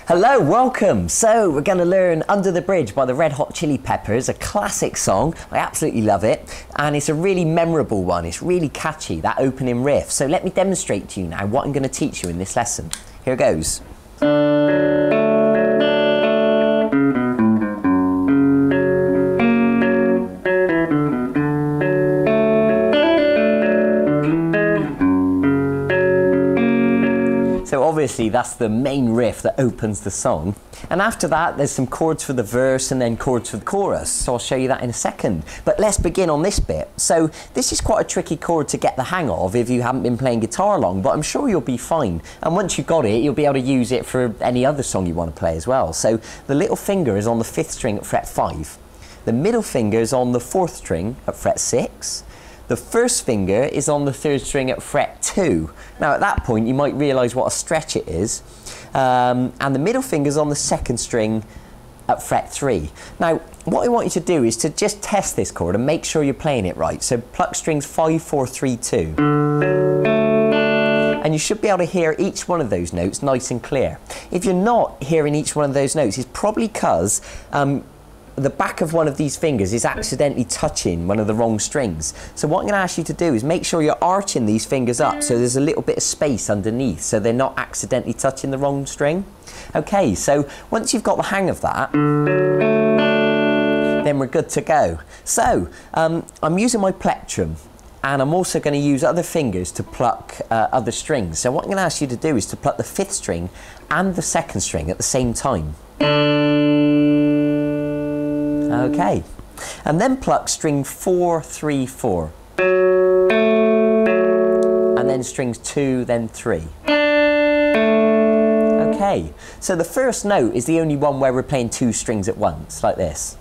Hello, welcome. So we're going to learn Under the Bridge by the Red Hot Chili Peppers, a classic song. I absolutely love it, and it's a really memorable one. It's really catchy, that opening riff. So let me demonstrate to you now what I'm going to teach you in this lesson. Here it goes. So obviously that's the main riff that opens the song. And after that there's some chords for the verse and then chords for the chorus. So I'll show you that in a second. But let's begin on this bit. So this is quite a tricky chord to get the hang of if you haven't been playing guitar long, but I'm sure you'll be fine. And once you've got it, you'll be able to use it for any other song you want to play as well. So the little finger is on the 5th string at fret 5. The middle finger is on the 4th string at fret 6. The first finger is on the 3rd string at fret 2. Now at that point you might realise what a stretch it is. And the middle finger is on the 2nd string at fret 3. Now what I want you to do is to just test this chord and make sure you're playing it right. So pluck strings 5, 4, 3, 2. And you should be able to hear each one of those notes nice and clear. If you're not hearing each one of those notes, it's probably because the back of one of these fingers is accidentally touching one of the wrong strings. So what I'm going to ask you to do is make sure you're arching these fingers up so there's a little bit of space underneath so they're not accidentally touching the wrong string. Okay, so once you've got the hang of that, then we're good to go. So I'm using my plectrum, and I'm also going to use other fingers to pluck other strings. So what I'm going to ask you to do is to pluck the 5th string and the 2nd string at the same time. Okay, and then pluck string 4, 3, 4, and then strings 2, then 3. Okay, so the first note is the only one where we're playing 2 strings at once, like this.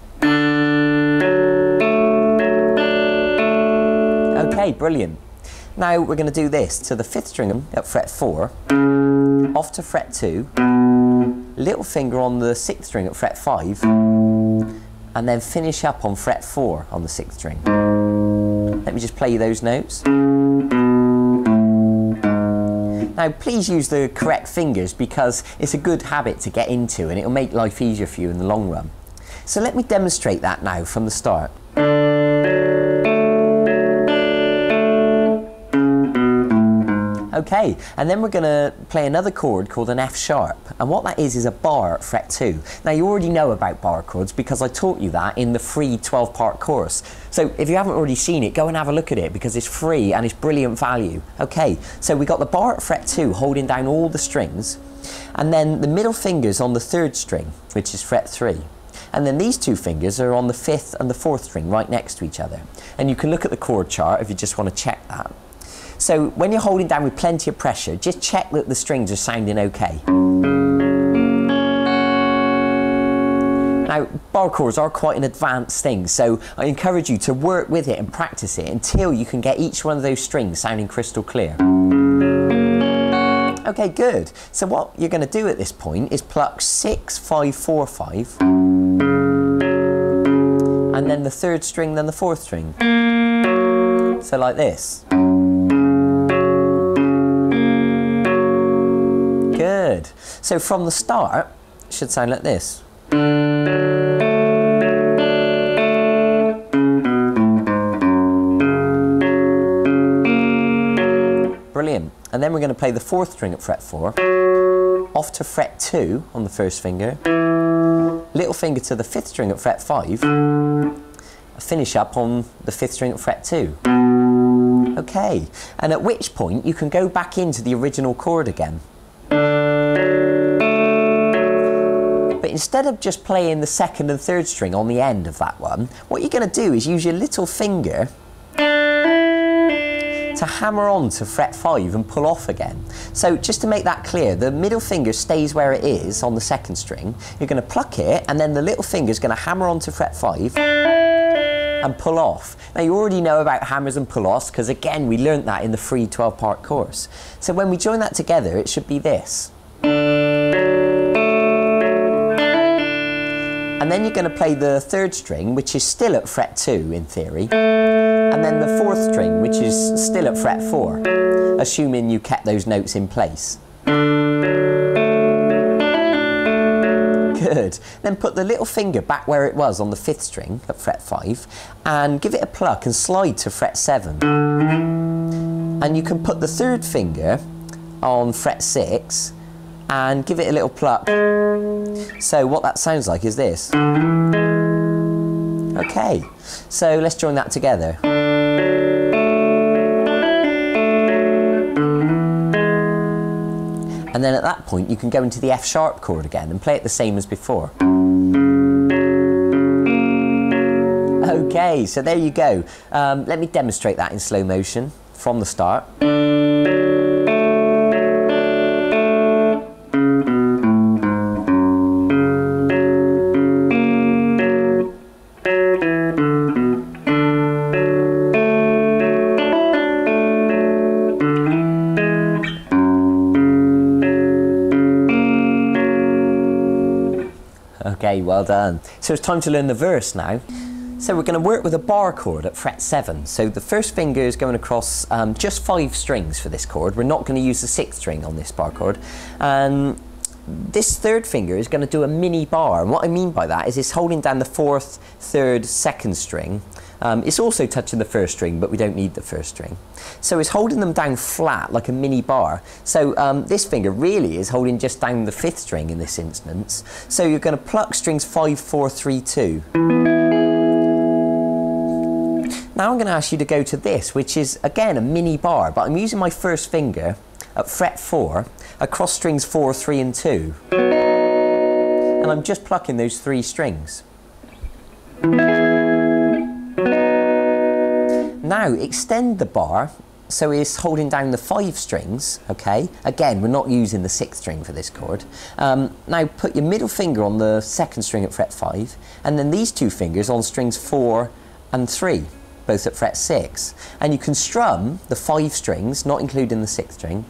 Okay, brilliant. Now we're going to do this to the 5th string at fret 4, off to fret 2, little finger on the 6th string at fret 5, and then finish up on fret 4 on the 6th string. Let me just play you those notes. Now please use the correct fingers because it's a good habit to get into and it'll make life easier for you in the long run. So let me demonstrate that now from the start. Okay, and then we're going to play another chord called an F sharp, and what that is a bar at fret 2. Now you already know about bar chords because I taught you that in the free 12-part course. So if you haven't already seen it, go and have a look at it because it's free and it's brilliant value. Okay, so we got the bar at fret 2 holding down all the strings, and then the middle finger's on the 3rd string, which is fret 3. And then these 2 fingers are on the 5th and the 4th string right next to each other. And you can look at the chord chart if you just want to check that. So when you're holding down with plenty of pressure, just check that the strings are sounding okay. Now, bar chords are quite an advanced thing, so I encourage you to work with it and practice it until you can get each one of those strings sounding crystal clear. Okay, good. So what you're going to do at this point is pluck 6, 5, 4, 5, and then the 3rd string, then the 4th string. So like this. Good. So from the start, it should sound like this. Brilliant. And then we're going to play the 4th string at fret 4, off to fret 2 on the 1st finger, little finger to the 5th string at fret 5, finish up on the 5th string at fret 2. Okay, and at which point you can go back into the original chord again. But instead of just playing the 2nd and 3rd string on the end of that one, what you're going to do is use your little finger to hammer on to fret 5 and pull off again. So just to make that clear, the middle finger stays where it is on the 2nd string. You're going to pluck it, and then the little finger is going to hammer on to fret 5 and pull off. Now you already know about hammers and pull-offs because again we learnt that in the free 12-part course. So when we join that together it should be this. And then you're going to play the 3rd string, which is still at fret 2 in theory, and then the 4th string, which is still at fret 4, assuming you kept those notes in place. Good. Then put the little finger back where it was on the 5th string at fret 5 and give it a pluck and slide to fret 7. And you can put the 3rd finger on fret 6 and give it a little pluck. So what that sounds like is this. Okay, so let's join that together. And then at that point you can go into the F sharp chord again and play it the same as before. Okay, so there you go. Let me demonstrate that in slow motion from the start. Okay, well done. So it's time to learn the verse now. So we're going to work with a bar chord at fret 7. So the first finger is going across just 5 strings for this chord. We're not going to use the 6th string on this bar chord. And this 3rd finger is going to do a mini bar. And what I mean by that is it's holding down the 4th, 3rd, 2nd string. It's also touching the 1st string, but we don't need the 1st string. So it's holding them down flat like a mini bar. So this finger really is holding just down the 5th string in this instance. So you're going to pluck strings 5, 4, 3, 2. Now I'm going to ask you to go to this, which is again a mini bar, but I'm using my 1st finger at fret 4 across strings 4, 3 and 2. And I'm just plucking those 3 strings. Now extend the bar so it's holding down the 5 strings, okay? Again, we're not using the 6th string for this chord. Now put your middle finger on the 2nd string at fret 5 and then these 2 fingers on strings 4 and 3, both at fret 6. And you can strum the 5 strings, not including the 6th string.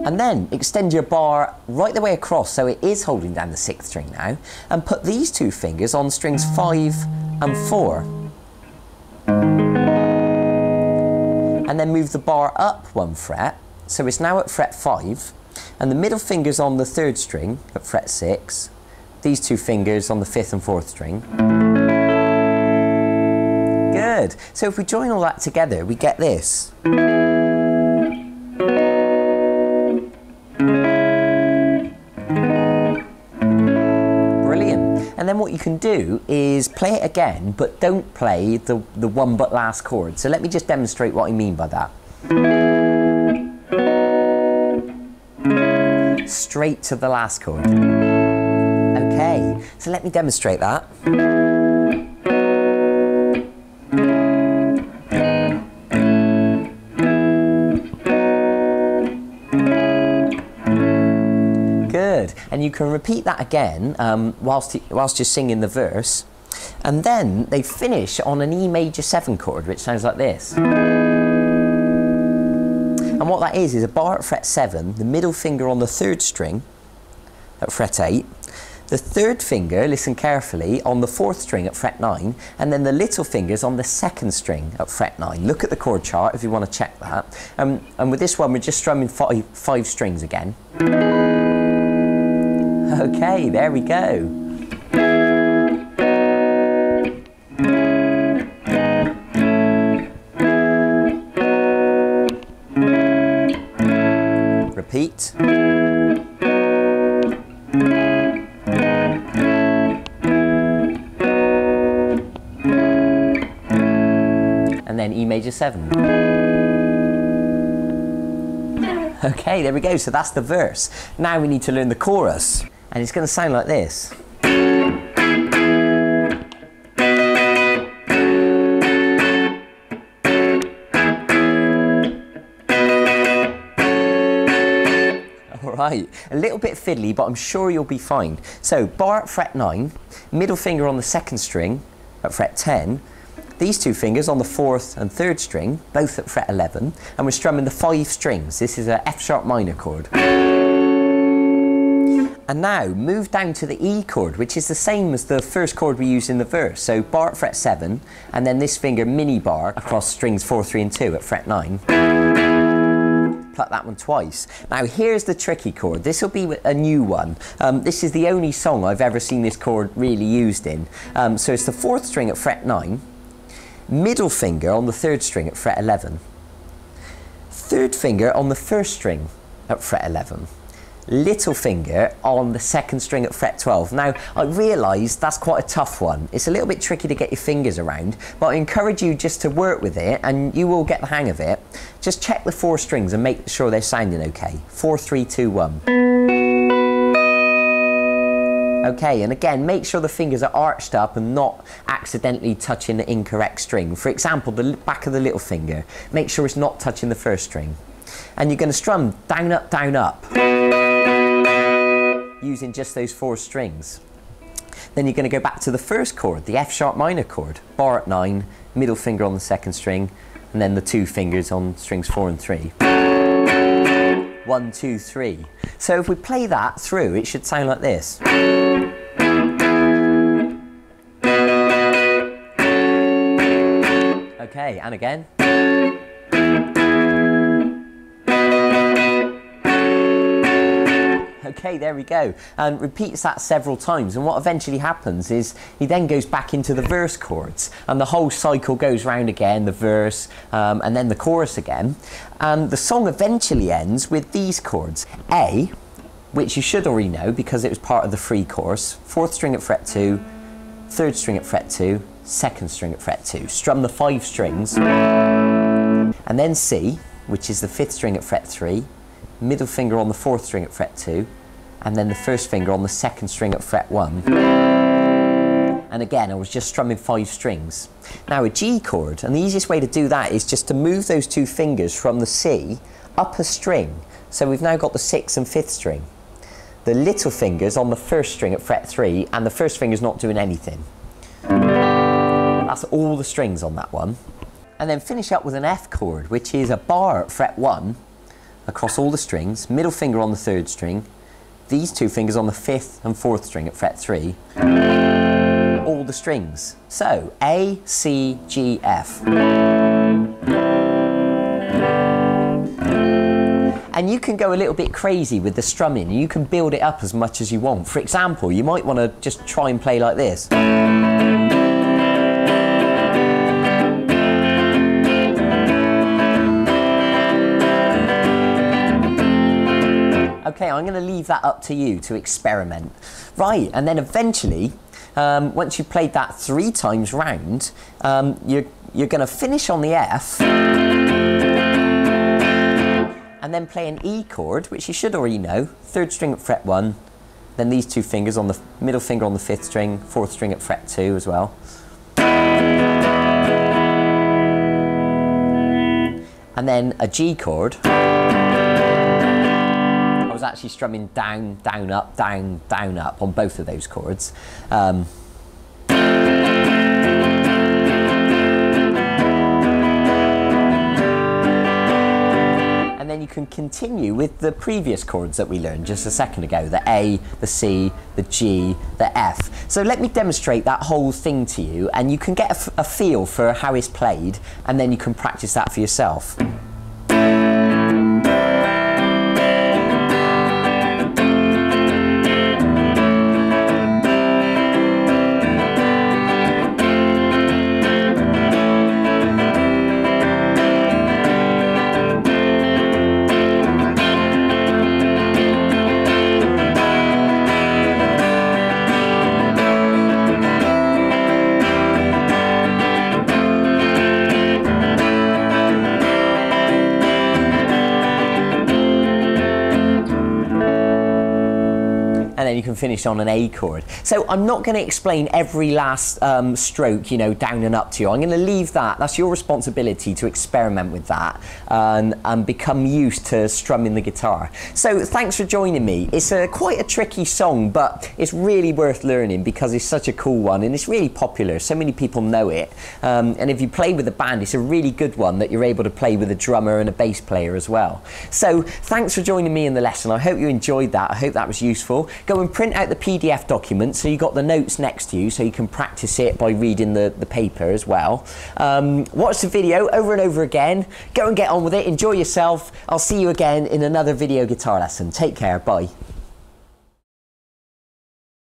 And then extend your bar right the way across so it is holding down the 6th string now. And put these 2 fingers on strings 5 and 4. And then move the bar up 1 fret, so it's now at fret 5, and the middle finger's on the 3rd string at fret 6, these 2 fingers on the 5th and 4th string. Good. So if we join all that together, we get this. And then what you can do is play it again, but don't play the one but last chord. So let me just demonstrate what I mean by that. Straight to the last chord. Okay, so let me demonstrate that. And you can repeat that again whilst you're singing the verse, and then they finish on an E major 7 chord, which sounds like this. And what that is a bar at fret 7, the middle finger on the 3rd string at fret 8, the 3rd finger, listen carefully, on the 4th string at fret 9, and then the little fingers on the 2nd string at fret 9. Look at the chord chart if you want to check that. And with this one, we're just strumming 5 strings again. Okay, there we go. Repeat. And then E major 7. Okay, there we go. So that's the verse. Now we need to learn the chorus. And it's going to sound like this. Alright, a little bit fiddly, but I'm sure you'll be fine. So, bar at fret 9, middle finger on the 2nd string at fret 10, these 2 fingers on the 4th and 3rd string, both at fret 11, and we're strumming the 5 strings. This is a F sharp minor chord. And now move down to the E chord, which is the same as the 1st chord we used in the verse. So bar at fret 7, and then this finger mini bar across strings 4, 3 and 2 at fret 9. cut that one twice. Now here's the tricky chord. This will be a new one. This is the only song I've ever seen this chord really used in. So it's the 4th string at fret 9, middle finger on the 3rd string at fret 11, 3rd finger on the 1st string at fret 11, little finger on the 2nd string at fret 12. Now, I realise that's quite a tough one. It's a little bit tricky to get your fingers around, but I encourage you just to work with it and you will get the hang of it. Just check the 4 strings and make sure they're sounding okay. 4, 3, 2, 1. Okay, and again, make sure the fingers are arched up and not accidentally touching the incorrect string. For example, the back of the little finger, make sure it's not touching the 1st string. And you're going to strum down, up, using just those 4 strings. Then you're going to go back to the 1st chord, the F sharp minor chord, bar at 9, middle finger on the 2nd string, and then the 2 fingers on strings 4 and 3. 1, 2, 3. So if we play that through, it should sound like this. Okay, and again. Okay, there we go. And repeats that several times. And what eventually happens is he then goes back into the verse chords. And the whole cycle goes round again, the verse, and then the chorus again. And the song eventually ends with these chords. A, which you should already know because it was part of the free course. 4th string at fret 2, 3rd string at fret 2, 2nd string at fret 2. Strum the 5 strings. And then C, which is the 5th string at fret 3, middle finger on the 4th string at fret 2, and then the 1st finger on the 2nd string at fret 1. And again, I was just strumming 5 strings. Now a G chord, and the easiest way to do that is just to move those 2 fingers from the C up a string. So we've now got the 6th and 5th string. The little finger's on the 1st string at fret 3, and the 1st finger's not doing anything. That's all the strings on that one. And then finish up with an F chord, which is a bar at fret 1, across all the strings, middle finger on the 3rd string, these 2 fingers on the 5th and 4th string at fret 3, all the strings. So, A, C, G, F. And you can go a little bit crazy with the strumming. You can build it up as much as you want. For example, you might want to just try and play like this. Okay, I'm going to leave that up to you to experiment. Right, and then eventually, once you've played that 3 times round, you're going to finish on the F, and then play an E chord, which you should already know, 3rd string at fret 1, then these 2 fingers on the middle finger on the 5th string, 4th string at fret 2 as well. And then a G chord. I was actually strumming down, down, up on both of those chords. And then you can continue with the previous chords that we learned just a second ago, the A, the C, the G, the F. So let me demonstrate that whole thing to you, and you can get a feel for how it's played, and then you can practice that for yourself. And then you can finish on an A chord. So I'm not going to explain every last stroke, you know, down and up to you. I'm going to leave that. That's your responsibility to experiment with that and become used to strumming the guitar. So thanks for joining me. It's quite a tricky song, but it's really worth learning because it's such a cool one and it's really popular. So many people know it. And if you play with a band, it's a really good one that you're able to play with a drummer and a bass player as well. So thanks for joining me in the lesson. I hope you enjoyed that. I hope that was useful. Go and print out the PDF document so you got the notes next to you so you can practice it by reading the paper as well. Watch the video over and over again. Go and get on with it. Enjoy yourself. I'll see you again in another video guitar lesson. Take care. Bye.